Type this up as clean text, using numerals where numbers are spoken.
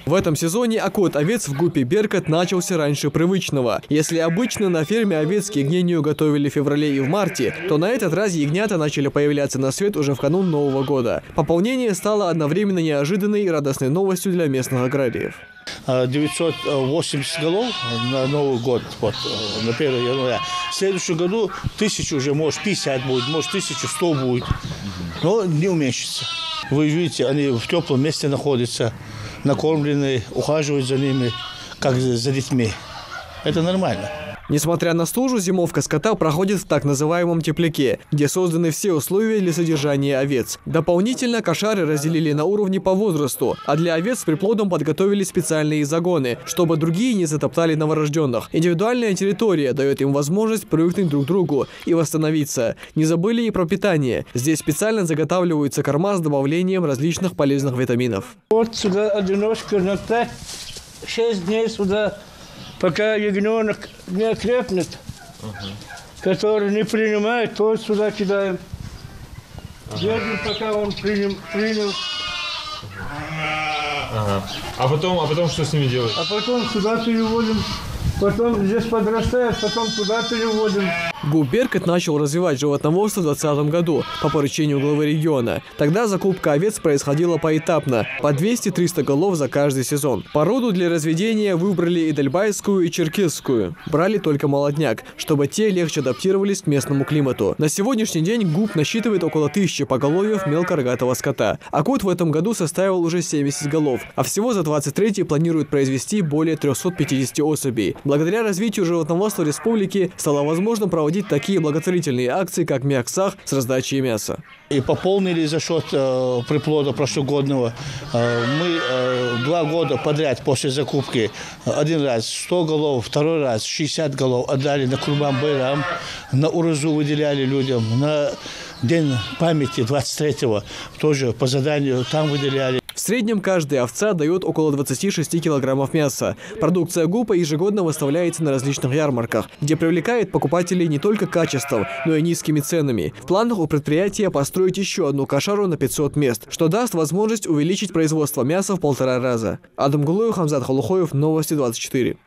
В этом сезоне окот овец в ГУПе «Беркут» начался раньше привычного. Если обычно на ферме овец к ягнению готовили в феврале и в марте, то на этот раз ягнята начали появляться на свет уже в канун Нового года. Пополнение стало одновременно неожиданной и радостной новостью для местных аграриев. 980 голов на Новый год, вот, на 1 января. В следующем году 1000 уже, может 50 будет, может 1100 будет, но не уменьшится. Вы видите, они в теплом месте находятся, накормлены, ухаживают за ними, как за детьми. Это нормально. Несмотря на стужу, зимовка скота проходит в так называемом тепляке, где созданы все условия для содержания овец. Дополнительно кошары разделили на уровни по возрасту, а для овец с приплодом подготовили специальные загоны, чтобы другие не затоптали новорожденных. Индивидуальная территория дает им возможность привыкнуть друг к другу и восстановиться. Не забыли и про питание. Здесь специально заготавливаются корма с добавлением различных полезных витаминов. Вот сюда одиночка на 5-6 дней сюда, пока ягненок не окрепнет, который не принимает, то сюда кидаем. Держим, пока он принял. Ага. А потом что с ними делать? А потом сюда переводим. Потом здесь подрастает, потом туда переводим. ГУП «Беркут» начал развивать животноводство в 2020 году по поручению главы региона. Тогда закупка овец происходила поэтапно, по 200-300 голов за каждый сезон. Породу для разведения выбрали эдельвейскую и черкесскую. Брали только молодняк, чтобы те легче адаптировались к местному климату. На сегодняшний день ГУП насчитывает около 1000 поголовьев мелкорогатого скота. Окот в этом году составил уже 70 голов, а всего за 23-й планируют произвести более 350 особей. Благодаря развитию животноводства республики стало возможно проводить такие благотворительные акции, как Мяксах с раздачей мяса. И пополнили за счет приплода прошлогоднего. Мы 2 года подряд после закупки один раз 100 голов, второй раз 60 голов отдали на Курбан-Байрам, на Уразу выделяли людям, на День памяти 23-го тоже по заданию там выделяли. В среднем каждая овца дает около 26 килограммов мяса. Продукция ГУПа ежегодно выставляется на различных ярмарках, где привлекает покупателей не только качеством, но и низкими ценами. В планах у предприятия построить еще одну кошару на 500 мест, что даст возможность увеличить производство мяса в 1,5 раза. Адам Гулуев, Хамзат Халухоев, Новости 24.